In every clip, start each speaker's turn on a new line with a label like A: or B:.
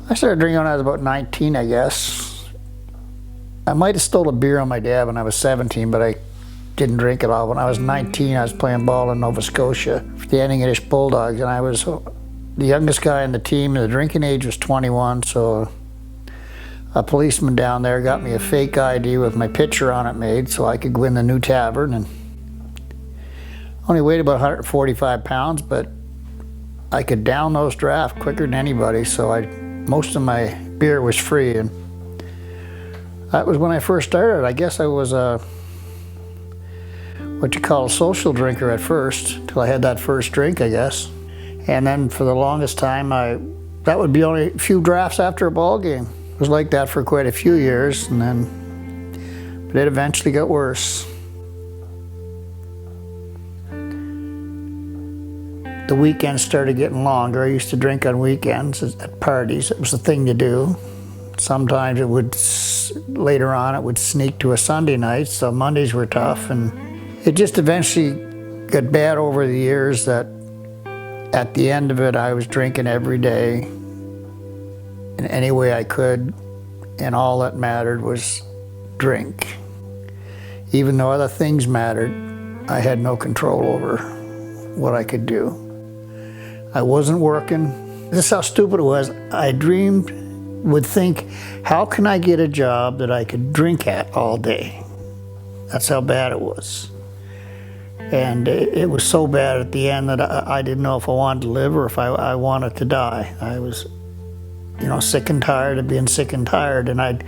A: I started drinking when I was about 19, I guess. I might have stole a beer on my dad when I was 17, but I didn't drink at all. When I was 19, I was playing ball in Nova Scotia for the English Bulldogs, and I was the youngest guy in the team. The drinking age was 21, so a policeman down there got me a fake ID with my picture on it made so I could go in the new tavern. And only weighed about 145 pounds, but I could down those drafts quicker than anybody, so most of my beer was free. And that was when I first started. I guess I was what you call a social drinker at first, till I had that first drink, I guess. And then for the longest time, that would be only a few drafts after a ball game. It was like that for quite a few years, but it eventually got worse. The weekends started getting longer. I used to drink on weekends at parties. It was the thing to do. Sometimes later on, it would sneak to a Sunday night, so Mondays were tough. And it just eventually got bad over the years that at the end of it, I was drinking every day in any way I could, and all that mattered was drink. Even though other things mattered, I had no control over what I could do. I wasn't working. This is how stupid it was. I would think, how can I get a job that I could drink at all day? That's how bad it was. And it was so bad at the end that I didn't know if I wanted to live or if I wanted to die. I was, sick and tired of being sick and tired. And I'd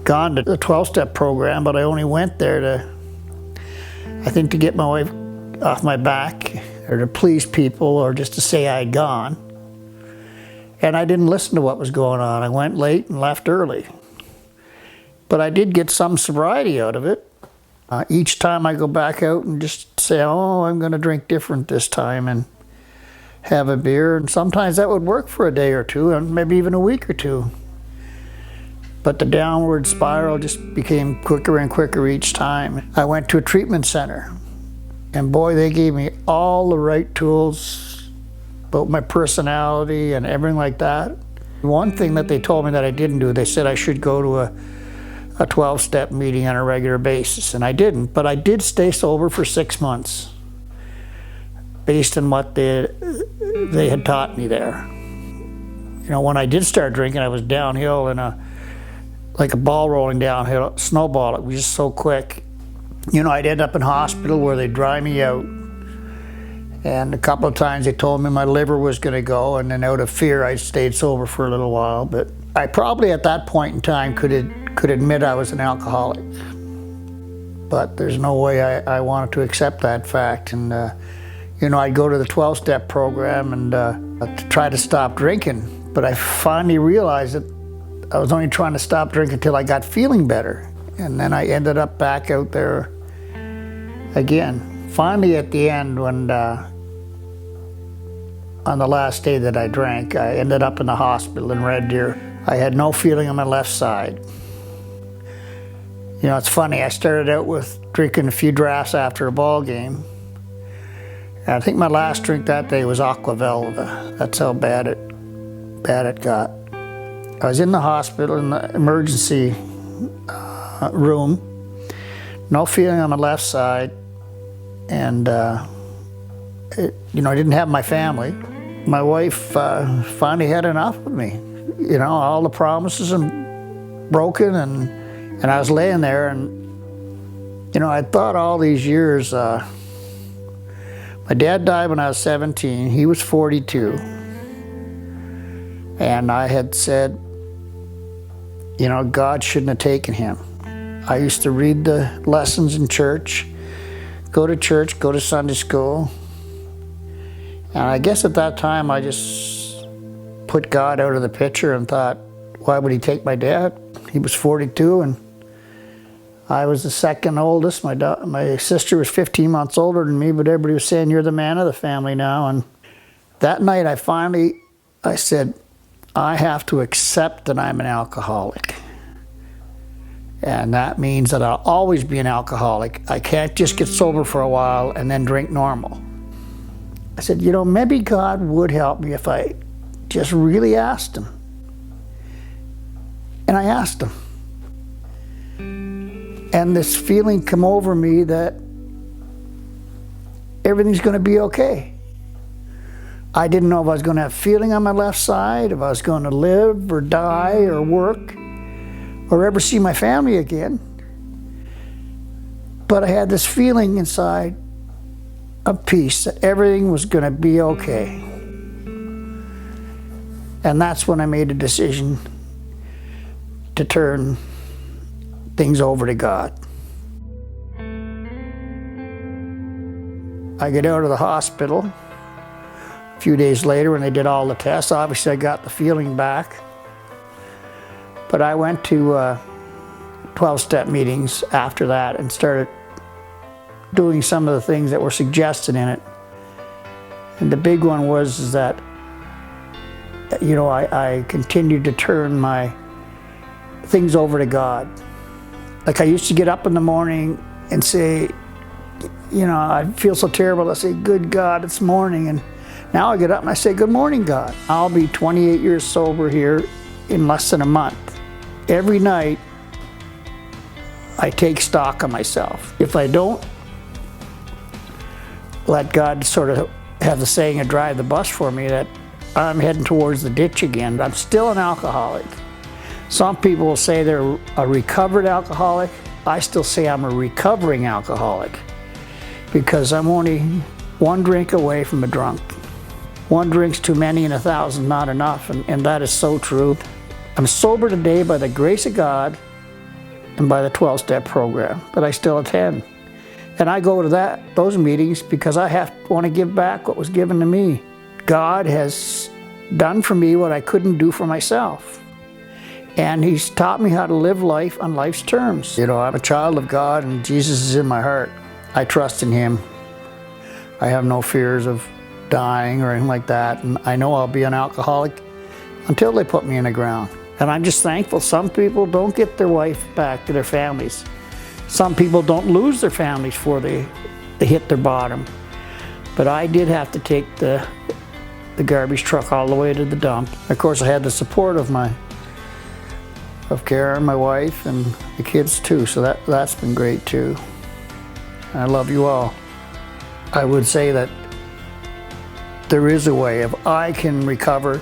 A: gone to the 12-step program, but I only went there to get my wife off my back, or to please people, or just to say I'd gone. And I didn't listen to what was going on. I went late and left early. But I did get some sobriety out of it. Each time I go back out and just say, oh, I'm going to drink different this time and have a beer. And sometimes that would work for a day or two, and maybe even a week or two. But the downward spiral just became quicker and quicker each time. I went to a treatment center. And boy, they gave me all the right tools about my personality and everything like that. One thing that they told me that I didn't do, they said I should go to a 12-step meeting on a regular basis, and I didn't. But I did stay sober for 6 months based on what they had taught me there. When I did start drinking, I was downhill like a ball rolling downhill, snowball. It was just so quick. I'd end up in hospital where they'd dry me out. And a couple of times they told me my liver was going to go, and then out of fear I stayed sober for a little while. But I probably at that point in time could admit I was an alcoholic. But there's no way I wanted to accept that fact. And I'd go to the 12-step program and to try to stop drinking. But I finally realized that I was only trying to stop drinking until I got feeling better. And then I ended up back out there again. Finally, at the end, when on the last day that I drank, I ended up in the hospital in Red Deer. I had no feeling on my left side. It's funny, I started out with drinking a few drafts after a ball game. And I think my last drink that day was Aqua Velva. That's how bad it got. I was in the hospital in the emergency room, no feeling on my left side, and I didn't have my family. My wife finally had enough of me. All the promises and broken, and I was laying there, and I thought all these years. My dad died when I was 17. He was 42, and I had said, God shouldn't have taken him. I used to read the lessons in church, go to Sunday school. And I guess at that time I just put God out of the picture and thought, why would he take my dad? He was 42 and I was the second oldest. My sister was 15 months older than me, but everybody was saying, you're the man of the family now. And that night I said, I have to accept that I'm an alcoholic. And that means that I'll always be an alcoholic. I can't just get sober for a while and then drink normal. I said, you know, maybe God would help me if I just really asked Him. And I asked Him. And this feeling come over me that everything's going to be okay. I didn't know if I was going to have feeling on my left side, if I was going to live or die or work or ever see my family again. But I had this feeling inside of peace, that everything was going to be okay. And that's when I made a decision to turn things over to God. I get out of the hospital a few days later when they did all the tests. Obviously I got the feeling back. But I went to 12-step meetings after that and started doing some of the things that were suggested in it. And the big one was that, you know, I continued to turn my things over to God. Like I used to get up in the morning and say, you know, I feel so terrible. I say, good God, it's morning. And now I get up and I say, good morning, God. I'll be 28 years sober here in less than a month. Every night, I take stock of myself. If I don't let God sort of have the saying and drive the bus for me, that I'm heading towards the ditch again. I'm still an alcoholic. Some people will say they're a recovered alcoholic. I still say I'm a recovering alcoholic because I'm only one drink away from a drunk. One drink's too many and 1,000 not enough, and that is so true. I'm sober today by the grace of God and by the 12-step program that I still attend. And I go to those meetings because I want to give back what was given to me. God has done for me what I couldn't do for myself. And He's taught me how to live life on life's terms. You know, I'm a child of God and Jesus is in my heart. I trust in Him. I have no fears of dying or anything like that. And I know I'll be an alcoholic until they put me in the ground. And I'm just thankful some people don't get their wife back to their families. Some people don't lose their families before they hit their bottom. But I did have to take the garbage truck all the way to the dump. Of course, I had the support of Karen, my wife, and the kids too, so that's been great too. And I love you all. I would say that there is a way. If I can recover,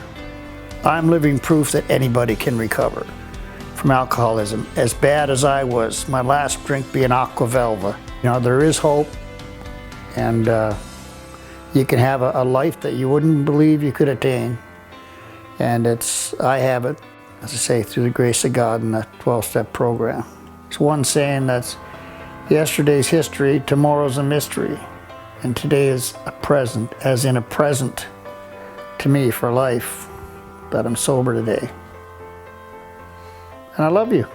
A: I'm living proof that anybody can recover from alcoholism. As bad as I was, my last drink being Aqua Velva. You know, there is hope, and you can have a life that you wouldn't believe you could attain. And I have it, as I say, through the grace of God in the 12-step program. It's one saying that's yesterday's history, tomorrow's a mystery, and today is a present, as in a present to me for life, that I'm sober today. And I love you.